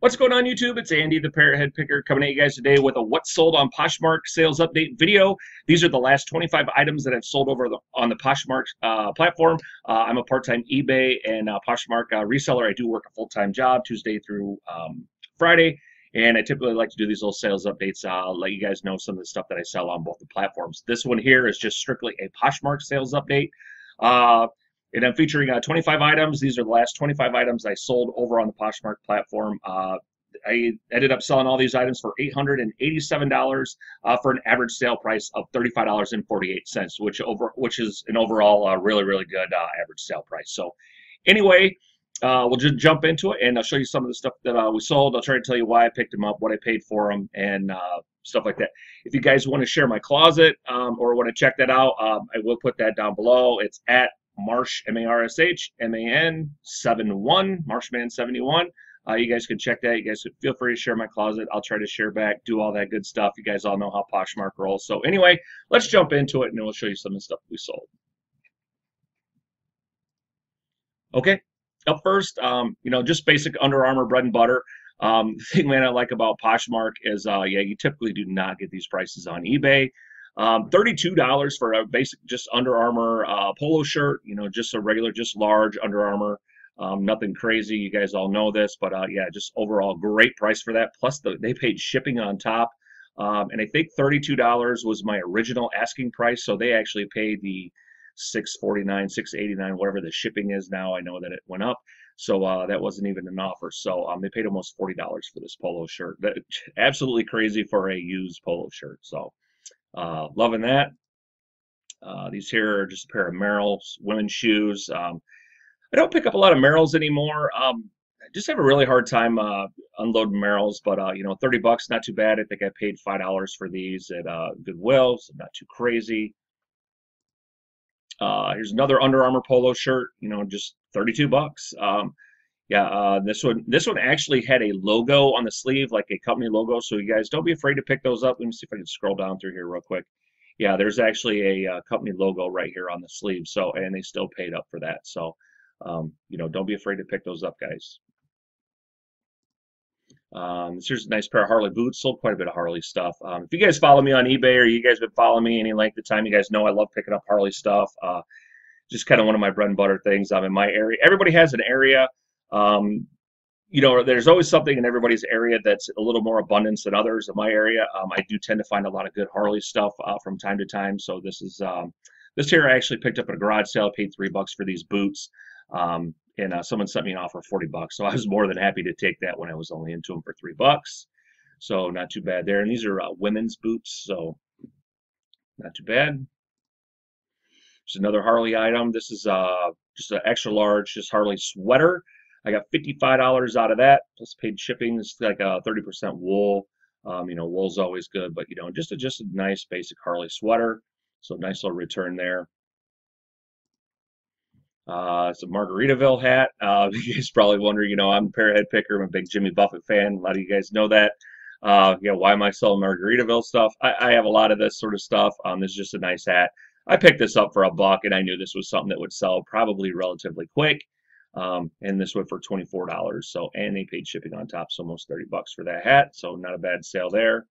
What's going on, YouTube? It's Andy, the Parrot Head Picker, coming at you guys today with a What's Sold on Poshmark sales update video. These are the last 25 items that I've sold on the Poshmark platform. I'm a part-time eBay and Poshmark reseller. I do work a full-time job Tuesday through Friday, and I typically like to do these little sales updates, let you guys know some of the stuff that I sell on both the platforms. This one here is just strictly a Poshmark sales update. And I'm featuring 25 items. These are the last 25 items I sold over on the Poshmark platform. I ended up selling all these items for $887 for an average sale price of $35.48, which is an overall really good average sale price. So anyway, we'll just jump into it, and I'll show you some of the stuff that we sold. I'll try to tell you why I picked them up, what I paid for them, and stuff like that. If you guys want to share my closet or want to check that out, I will put that down below. It's at Marsh, M-A-R-S-H-M-A-N 71, Marshman71. You guys can check that. You guys feel free to share my closet. I'll try to share back, do all that good stuff. You guys all know how Poshmark rolls. So anyway, let's jump into it, and then we'll show you some of the stuff we sold. Okay, up first, just basic Under Armour bread and butter. The thing I like about Poshmark is, you typically do not get these prices on eBay. $32 for a basic, just Under Armour polo shirt, just a regular, just large Under Armour. Nothing crazy. You guys all know this, but yeah, just overall great price for that. Plus, they paid shipping on top. And I think $32 was my original asking price, so they actually paid the $649, $689, whatever the shipping is now. I know that it went up, so that wasn't even an offer. So they paid almost $40 for this polo shirt. That absolutely crazy for a used polo shirt. So loving that. These here are just a pair of Merrell's women's shoes. I don't pick up a lot of Merrell's anymore. I just have a really hard time unloading Merrell's, but 30 bucks, not too bad. I think I paid $5 for these at Goodwill, so not too crazy. Here's another Under Armour polo shirt, just 32 bucks. This one actually had a logo on the sleeve, like a company logo, so you guys don't be afraid to pick those up. Let me see if I can scroll down through here real quick. Yeah, there's actually a company logo right here on the sleeve, so, and they still paid up for that. So don't be afraid to pick those up, guys. Here's a nice pair of Harley boots. Sold quite a bit of Harley stuff. If you guys follow me on eBay, or you guys been following me any length of time, you guys know I love picking up Harley stuff. Just kind of one of my bread and butter things. In my area, everybody has an area. There's always something in everybody's area that's a little more abundance than others. In my area, I do tend to find a lot of good Harley stuff from time to time. So this here I actually picked up at a garage sale. Paid $3 for these boots. And someone sent me an offer of 40 bucks, so I was more than happy to take that when I was only into them for $3. So not too bad there. And these are women's boots, so not too bad. There's another Harley item. This is just an extra large, just Harley sweater. I got $55 out of that, plus paid shipping. It's like 30% wool. Wool's always good, but just a nice basic Harley sweater. So nice little return there. It's a Margaritaville hat. You guys probably wondering, I'm a Parrot Head Picker. I'm a big Jimmy Buffett fan. A lot of you guys know that. Why am I selling Margaritaville stuff? I have a lot of this sort of stuff. This is just a nice hat. I picked this up for $1, and I knew this was something that would sell probably relatively quick. And this went for $24. So, and they paid shipping on top, so almost 30 bucks for that hat. So not a bad sale there.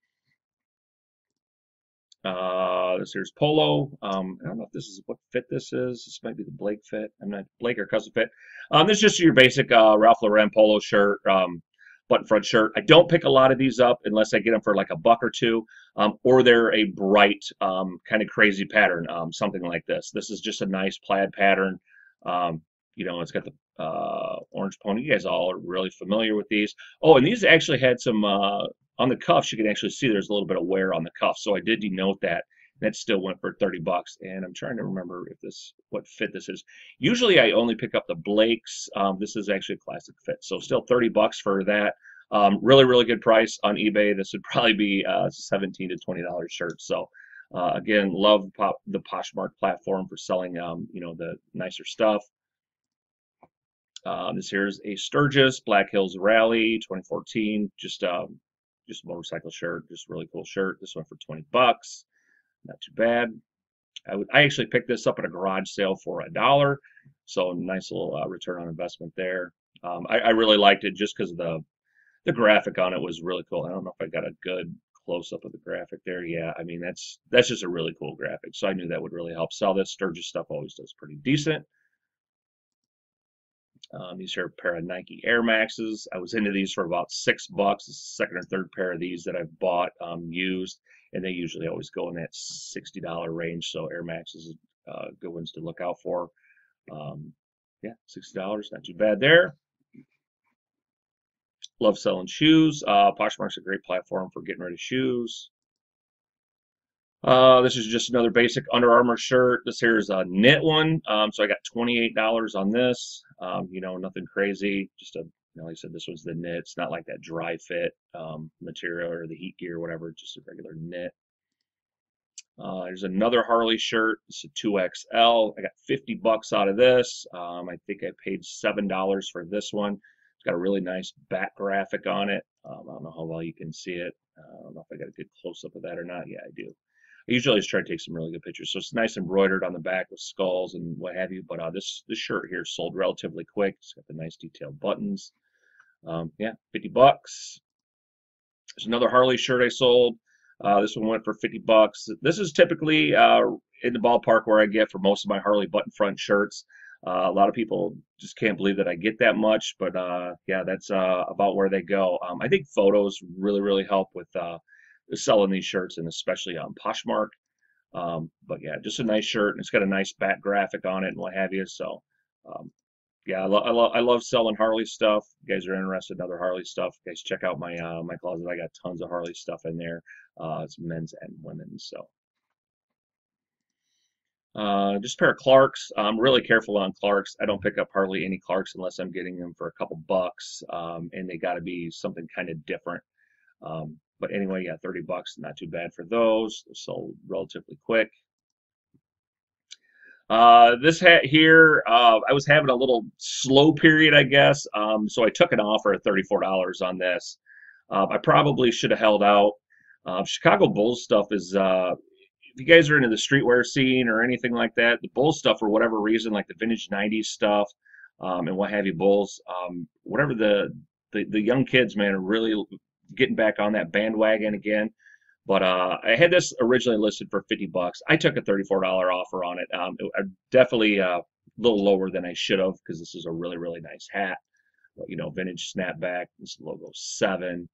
This here's Polo. I don't know if this is what fit this is. This might be the Blake fit. I'm not Blake or cousin fit. This is just your basic Ralph Lauren polo shirt, button front shirt. I don't pick a lot of these up unless I get them for like $1 or $2, or they're a bright, kind of crazy pattern, something like this. This is just a nice plaid pattern. It's got the orange pony. You guys all are really familiar with these. Oh, and these actually had some on the cuffs. You can actually see there's a little bit of wear on the cuff, so I did denote that. That still went for 30 bucks, and I'm trying to remember what fit this is. Usually I only pick up the Blakes. This is actually a classic fit, so still 30 bucks for that. Really good price on eBay. This would probably be $17 to $20 shirt. So again, love the Poshmark platform for selling the nicer stuff. This here is a Sturgis Black Hills Rally 2014, just a motorcycle shirt, just really cool shirt. This one for 20 bucks. Not too bad. I actually picked this up at a garage sale for $1, so nice little return on investment there. I really liked it just because of The graphic on it was really cool. I don't know if I got a good close up of the graphic there. Yeah, I mean that's just a really cool graphic. So I knew that would really help sell this. Sturgis stuff always does pretty decent. These are a pair of Nike Air Maxes. I was into these for about $6. This is the second or third pair of these that I've bought used, and they usually always go in that $60 range. So Air Maxes good ones to look out for. Yeah, $60, not too bad there. Love selling shoes. Poshmark's a great platform for getting rid of shoes. This is just another basic Under Armour shirt. This here is a knit one. So I got $28 on this. You know, nothing crazy. Just a, you know, like I said, this was the knit. It's not like that dry fit material or the heat gear or whatever. Just a regular knit. There's another Harley shirt. It's a 2XL. I got $50 out of this. I think I paid $7 for this one. It's got a really nice back graphic on it. I don't know how well you can see it. I don't know if I got a good close up of that or not. Yeah, I do. I usually just try to take some really good pictures. So it's nice embroidered on the back with skulls and what have you. But this shirt here sold relatively quick. It's got the nice detailed buttons. Yeah, $50. There's another Harley shirt I sold. This one went for $50. This is typically in the ballpark where I get for most of my Harley button front shirts. A lot of people just can't believe that I get that much, but yeah, that's about where they go. I think photos really help with selling these shirts, and especially on Poshmark. But yeah, just a nice shirt, and it's got a nice back graphic on it and what have you. So um, yeah, I love selling Harley stuff. If you guys are interested in other Harley stuff, guys check out my my closet. I got tons of Harley stuff in there. It's men's and women's. So just a pair of Clarks. I'm really careful on Clarks. I don't pick up hardly any Clarks unless I'm getting them for a couple bucks, and they got to be something kind of different. But anyway, yeah, $30, not too bad for those. They're sold relatively quick. This hat here, I was having a little slow period, I guess. So I took an offer at $34 on this. I probably should have held out. Chicago Bulls stuff is, if you guys are into the streetwear scene or anything like that, the Bulls stuff for whatever reason, like the vintage '90s stuff, and what have you, Bulls, whatever the young kids, man, are really getting back on that bandwagon again. But I had this originally listed for $50. I took a $34 offer on it. Definitely a little lower than I should have because this is a really nice hat. But, you know, vintage snapback. This logo 7.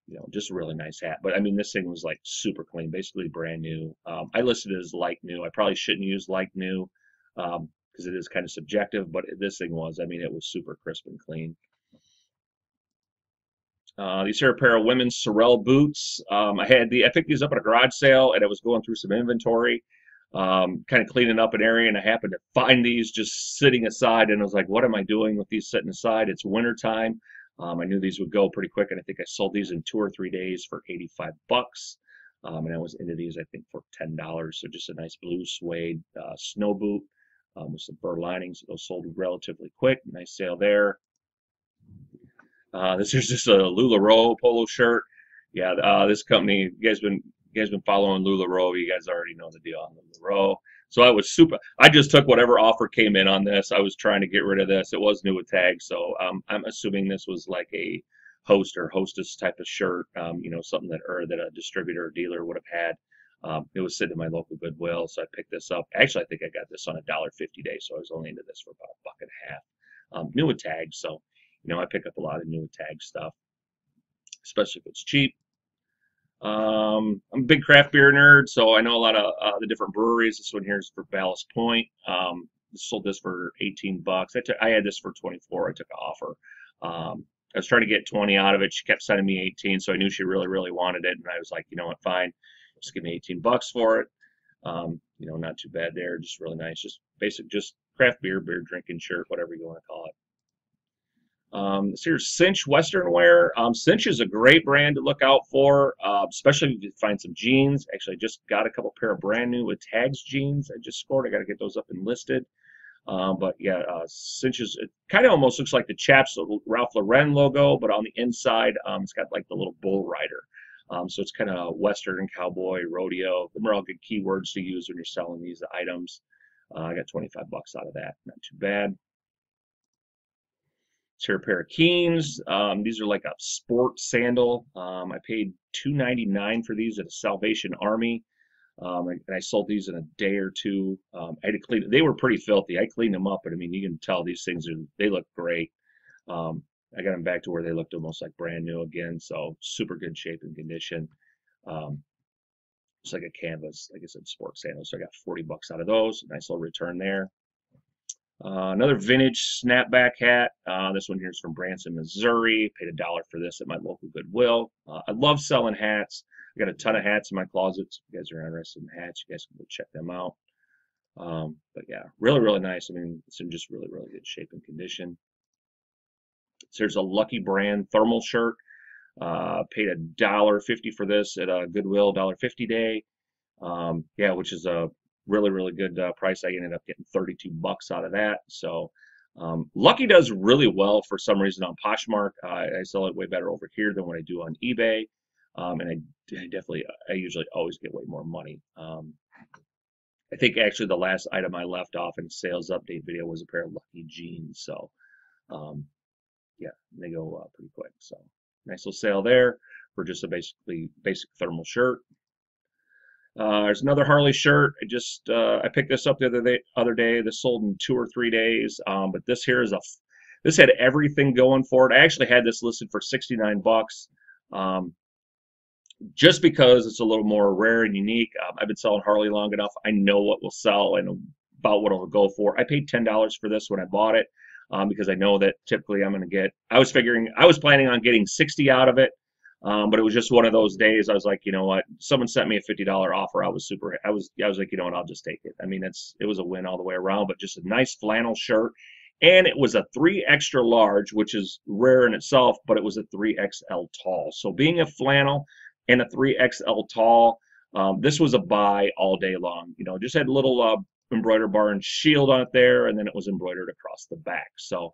You know, just a really nice hat. But I mean, this thing was like super clean, basically brand new. I listed it as like new. I probably shouldn't use like new because it is kind of subjective. But this thing was. I mean, it was super crisp and clean. These are a pair of women's Sorel boots. I picked these up at a garage sale, and I was going through some inventory, kind of cleaning up an area, and I happened to find these just sitting aside, and I was like, "What am I doing with these sitting aside?" It's winter time. I knew these would go pretty quick, and I think I sold these in 2 or 3 days for $85. And I was into these, I think, for $10. So just a nice blue suede snow boot with some fur linings. Those sold relatively quick. Nice sale there. This is just a LuLaRoe polo shirt. Yeah, this company, you guys been following LuLaRoe. You guys already know the deal on LuLaRoe. So I was super. I just took whatever offer came in on this. I was trying to get rid of this. It was new with tags, so I'm assuming this was like a host or hostess type of shirt. You know, something that a distributor or dealer would have had. It was sitting in my local Goodwill, so I picked this up. Actually, I think I got this on $1.50 day, so I was only into this for about a buck and a half. New with tags, so you know, I pick up a lot of new tag stuff, especially if it's cheap. I'm a big craft beer nerd, so I know a lot of the different breweries. This one here is for Ballast Point. Sold this for $18. I had this for 24. I took an offer. I was trying to get 20 out of it. She kept sending me 18, so I knew she really wanted it, and I was like, you know what, fine, just give me $18 for it. You know, not too bad there. Just really nice. Just basic, just craft beer drinking shirt, whatever you want to call it. This here's Cinch Western Wear. Cinch is a great brand to look out for, especially if you find some jeans. Actually, I just got a couple pair of brand new with tags jeans. I just scored. I got to get those up and listed. But yeah, Cinch is, it kind of almost looks like the Chaps Ralph Lauren logo, but on the inside, it's got like the little bull rider. So it's kind of Western, cowboy, rodeo. Them are all good keywords to use when you're selling these items. I got $25 out of that. Not too bad. It's here a pair of Keens. These are like a sport sandal. I paid $2.99 for these at a Salvation Army. And I sold these in a day or two. I had to clean. They were pretty filthy. I cleaned them up, but I mean, you can tell these things they look great. I got them back to where they looked almost like brand new again. So super good shape and condition. Um, it's like a canvas, like I said, sports sandals. So I got 40 bucks out of those. Nice little return there. Another vintage snapback hat. This one here is from Branson, Missouri. Paid $1 for this at my local Goodwill. I love selling hats. I got a ton of hats in my closet. So if you guys are interested in hats, you guys can go check them out. But yeah, really, really nice. I mean, it's in just really, really good shape and condition. So there's a Lucky Brand thermal shirt. Paid $1.50 for this at a Goodwill, $1.50 day. Yeah, which is a really, really good price. I ended up getting 32 bucks out of that. So Lucky does really well for some reason on Poshmark. I sell it way better over here than what I do on eBay. And I usually always get way more money. I think actually the last item I left off in sales update video was a pair of Lucky jeans. So yeah, they go pretty quick. So nice little sale there for just a basic thermal shirt. There's another Harley shirt. I picked this up the other day. This sold in 2 or 3 days. But this here is this had everything going for it. I actually had this listed for 69 bucks. Just because it's a little more rare and unique. I've been selling Harley long enough. I know what will sell and about what it'll go for. I paid $10 for this when I bought it because I know that typically I'm going to get. I was planning on getting 60 out of it. But it was just one of those days. I was like, you know what? Someone sent me a $50 offer. I was like, you know what? I'll just take it. I mean, it was a win all the way around. But just a nice flannel shirt, and it was a 3 extra large, which is rare in itself. But it was a 3XL tall. So being a flannel and a 3XL tall, this was a buy all day long. You know, just had a little embroidered bar and shield on it there, and then it was embroidered across the back. So.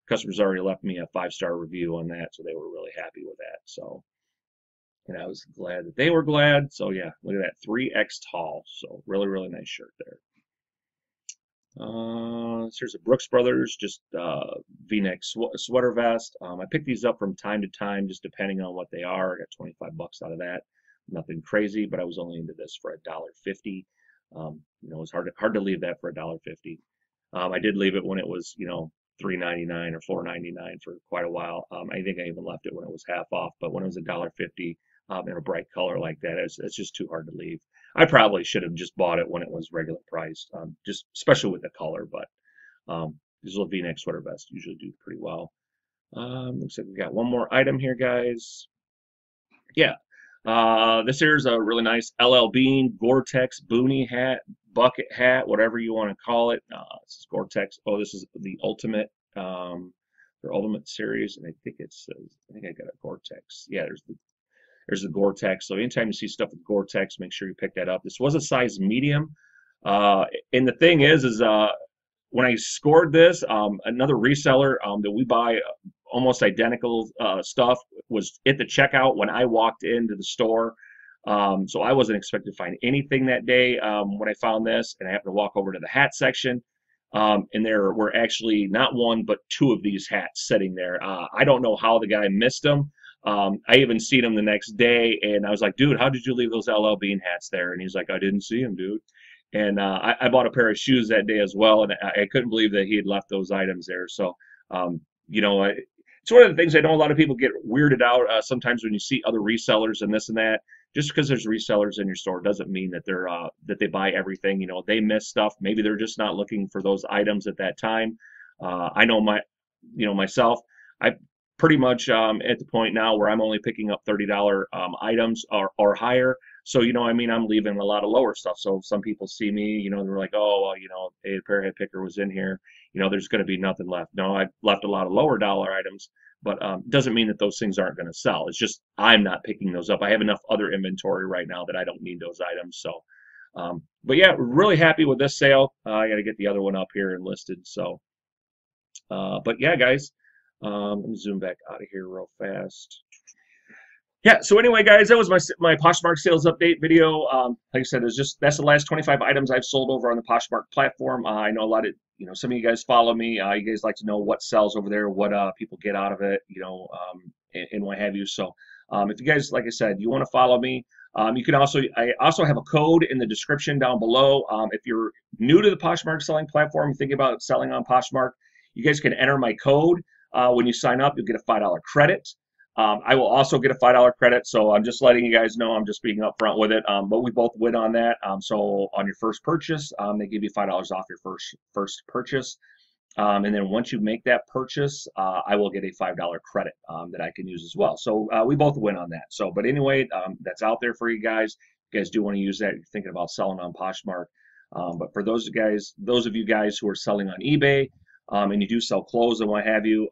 Customers already left me a 5-star review on that, so they were really happy with that. So, and I was glad that they were glad. So yeah, look at that, 3X tall. So really, really nice shirt there. Here's a Brooks Brothers, just V-neck sweater vest. I pick these up from time to time, just depending on what they are. I got 25 bucks out of that. Nothing crazy, but I was only into this for $1.50. You know, it's hard to leave that for $1.50. I did leave it when it was, you know, $3.99 or $4.99 for quite a while. I think I even left it when it was half off, but when it was $1.50 in a bright color like that, it's just too hard to leave. I probably should have just bought it when it was regular priced, just especially with the color. But these little V-neck sweater vests usually do pretty well. Looks like we got one more item here, guys. Yeah, this here is a really nice LL Bean Gore-Tex boonie hat, bucket hat, whatever you want to call it. This is Gore-Tex. Oh, this is the Ultimate, their Ultimate series, and I think it says, I think I got a Gore-Tex. Yeah, there's the Gore-Tex. So anytime you see stuff with Gore-Tex, make sure you pick that up. This was a size medium, and the thing is when I scored this, another reseller that we buy almost identical stuff was at the checkout when I walked into the store. So I wasn't expecting to find anything that day when I found this, and I happened to walk over to the hat section, and there were actually not one but 2 of these hats sitting there. I don't know how the guy missed them. I even seen him the next day, and I was like, dude, how did you leave those LL Bean hats there? And he's like, I didn't see him, dude. And I bought a pair of shoes that day as well, and I couldn't believe that he had left those items there. So, you know, it's one of the things I know a lot of people get weirded out sometimes when you see other resellers and this and that. Just because there's resellers in your store doesn't mean that they buy everything. You know, they miss stuff. Maybe they're just not looking for those items at that time. I know myself. I pretty much at the point now where I'm only picking up $30 items or higher. So, you know, I mean, I'm leaving a lot of lower stuff. So some people see me, you know, they're like, oh, well, you know, a pair head picker was in here. You know, there's going to be nothing left. No, I've left a lot of lower dollar items, but doesn't mean that those things aren't going to sell. It's just I'm not picking those up. I have enough other inventory right now that I don't need those items. So, but yeah, really happy with this sale. I got to get the other one up here and listed. So, but yeah, guys, let me zoom back out of here real fast. Yeah, so anyway, guys, that was my Poshmark sales update video. Like I said, that's the last 25 items I've sold over on the Poshmark platform. I know a lot of some of you guys follow me. You guys like to know what sells over there, what people get out of it, and what have you. So if you guys, like I said, you want to follow me, you can I also have a code in the description down below. If you're new to the Poshmark selling platform, thinking about selling on Poshmark, you guys can enter my code. When you sign up, you'll get a $5 credit. I will also get a $5 credit, so I'm just letting you guys know. I'm just being upfront with it. But we both win on that. So on your first purchase, they give you $5 off your first purchase. And then once you make that purchase, I will get a $5 credit that I can use as well. So we both win on that. So, but anyway, that's out there for you guys. If you guys do want to use that, you're thinking about selling on Poshmark. But for those of you guys who are selling on eBay, and you do sell clothes and what have you,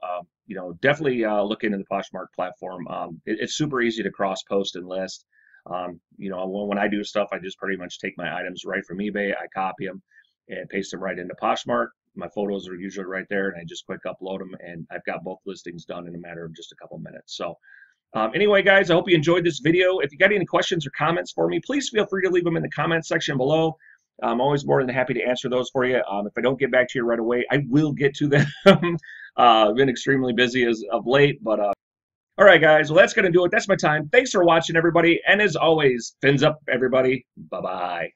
definitely look into the Poshmark platform. It's super easy to cross post and list. When I do stuff, I just pretty much take my items right from eBay, I copy them and paste them right into Poshmark. My photos are usually right there, and I just quick upload them, and I've got both listings done in a matter of just a couple minutes. So anyway, guys, I hope you enjoyed this video. If you got any questions or comments for me, please feel free to leave them in the comments section below. I'm always more than happy to answer those for you. If I don't get back to you right away, I will get to them. I've been extremely busy as of late, but all right, guys. Well, that's going to do it. That's my time. Thanks for watching, everybody. And as always, fins up, everybody. Bye-bye.